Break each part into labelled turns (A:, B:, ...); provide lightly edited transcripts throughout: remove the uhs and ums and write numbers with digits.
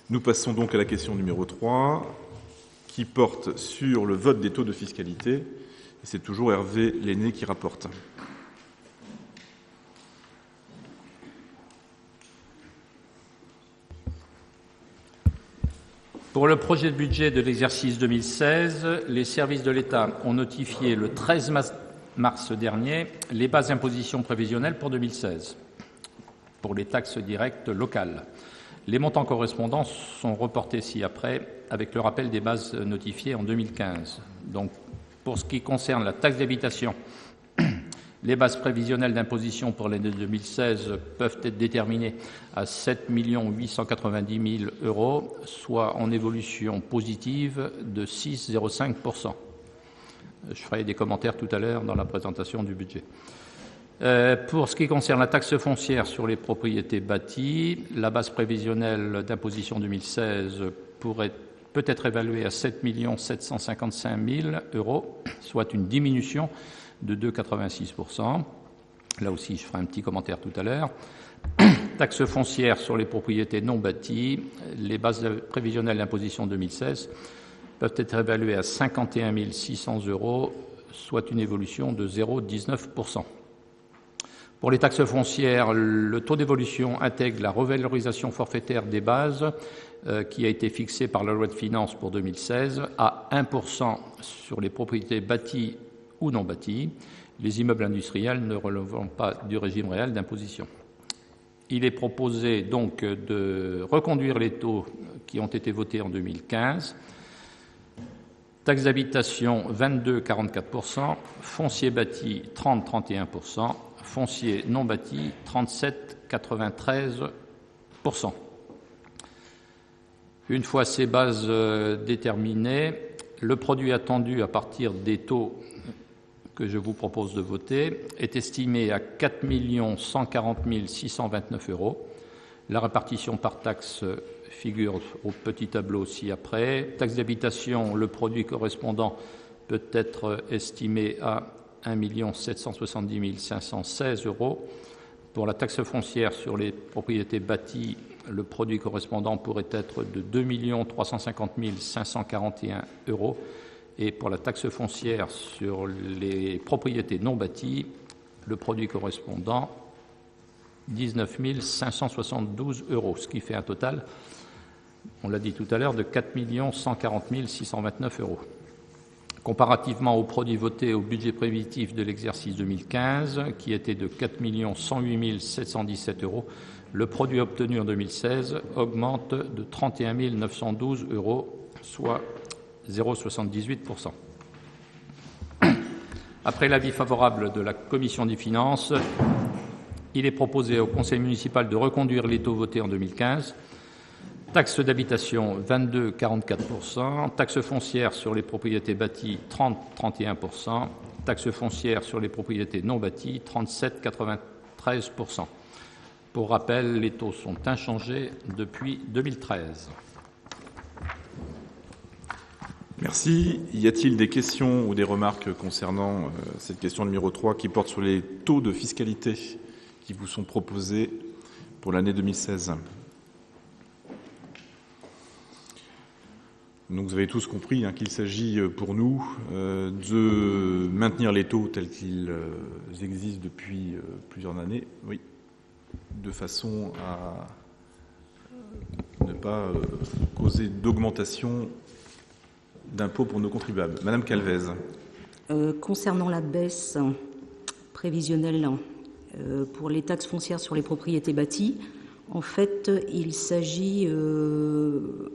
A: Nous passons donc à la question numéro 3, qui porte sur le vote des taux de fiscalité. Et c'est toujours Hervé Lenné qui rapporte.
B: Pour le projet de budget de l'exercice 2016, les services de l'État ont notifié le 13 mars dernier les bases d'imposition prévisionnelles pour 2016 pour les taxes directes locales. Les montants correspondants sont reportés ci-après avec le rappel des bases notifiées en 2015. Donc, pour ce qui concerne la taxe d'habitation, les bases prévisionnelles d'imposition pour l'année 2016 peuvent être déterminées à 7 890 000 euros, soit en évolution positive de 6,05%. Je ferai des commentaires tout à l'heure dans la présentation du budget. Pour ce qui concerne la taxe foncière sur les propriétés bâties, la base prévisionnelle d'imposition 2016 peut être évaluée à 7 755 000 euros, soit une diminution de 2,86%. Là aussi, je ferai un petit commentaire tout à l'heure. Taxe foncière sur les propriétés non bâties, les bases prévisionnelles d'imposition 2016 peuvent être évaluées à 51 600 euros, soit une évolution de 0,19%. Pour les taxes foncières, le taux d'évolution intègre la revalorisation forfaitaire des bases qui a été fixée par la loi de finances pour 2016 à 1% sur les propriétés bâties ou non bâtis, les immeubles industriels ne relevant pas du régime réel d'imposition. Il est proposé donc de reconduire les taux qui ont été votés en 2015. Taxe d'habitation 22,44%, foncier bâti 30,31%, foncier non bâti 37,93%. Une fois ces bases déterminées, le produit attendu à partir des taux que je vous propose de voter est estimé à 4 140 629 euros. La répartition par taxe figure au petit tableau ci-après. Taxe d'habitation, le produit correspondant peut être estimé à 1 770 516 euros. Pour la taxe foncière sur les propriétés bâties, le produit correspondant pourrait être de 2 350 541 euros. Et pour la taxe foncière sur les propriétés non bâties, le produit correspondant 19 572 euros, ce qui fait un total, on l'a dit tout à l'heure, de 4 140 629 euros. Comparativement au produit voté au budget prévisitif de l'exercice 2015, qui était de 4 108 717 euros, le produit obtenu en 2016 augmente de 31 912 euros, soit 0,78%. Après l'avis favorable de la Commission des finances, il est proposé au Conseil municipal de reconduire les taux votés en 2015. Taxe d'habitation 22,44%, taxe foncière sur les propriétés bâties 30,31%, taxe foncière sur les propriétés non bâties 37,93%. Pour rappel, les taux sont inchangés depuis 2013.
A: Merci. Y a-t-il des questions ou des remarques concernant cette question numéro 3 qui porte sur les taux de fiscalité qui vous sont proposés pour l'année 2016 ? Donc vous avez tous compris qu'il s'agit pour nous de maintenir les taux tels qu'ils existent depuis plusieurs années, oui, de façon à ne pas causer d'augmentation d'impôts pour nos contribuables. Madame Calvez.
C: Concernant la baisse prévisionnelle pour les taxes foncières sur les propriétés bâties, en fait, il s'agit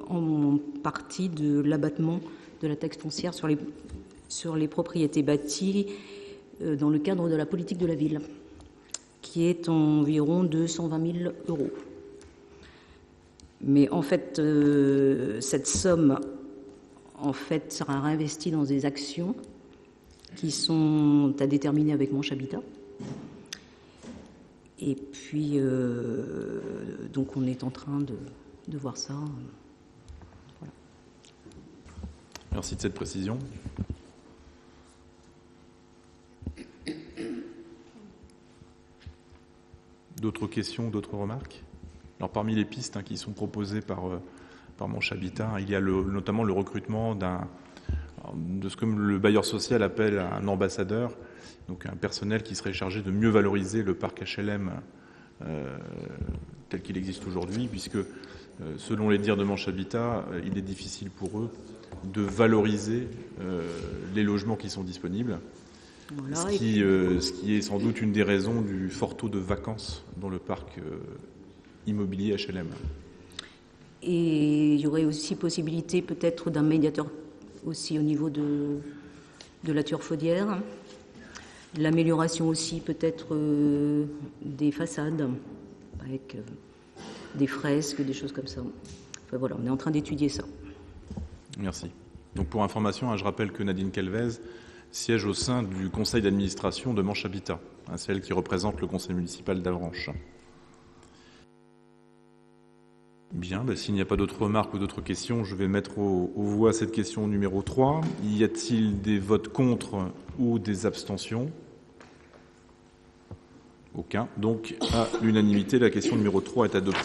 C: en partie de l'abattement de la taxe foncière sur les propriétés bâties dans le cadre de la politique de la ville, qui est environ de 120 000 euros. Mais en fait, cette somme sera réinvestie dans des actions qui sont à déterminer avec Manche Habitat. Et puis, donc on est en train de voir ça. Voilà.
A: Merci de cette précision. D'autres questions, d'autres remarques ? Alors, parmi les pistes qui sont proposées par par Manche Habitat. Il y a notamment le recrutement de ce que le bailleur social appelle un ambassadeur, donc un personnel qui serait chargé de mieux valoriser le parc HLM tel qu'il existe aujourd'hui, puisque selon les dires de Manche Habitat, il est difficile pour eux de valoriser les logements qui sont disponibles, voilà, ce qui est sans doute une des raisons du fort taux de vacances dans le parc immobilier HLM.
C: Et il y aurait aussi possibilité peut-être d'un médiateur aussi au niveau de la turfaudière, l'amélioration aussi peut-être des façades avec des fresques, des choses comme ça. Enfin, voilà, on est en train d'étudier ça.
A: Merci. Donc pour information, je rappelle que Nadine Calvez siège au sein du conseil d'administration de Manche Habitat, celle qui représente le conseil municipal d'Avranches. Bien, s'il n'y a pas d'autres remarques ou d'autres questions, je vais mettre aux voix cette question numéro 3. Y a-t-il des votes contre ou des abstentions ? Aucun. Donc, à l'unanimité, la question numéro 3 est adoptée.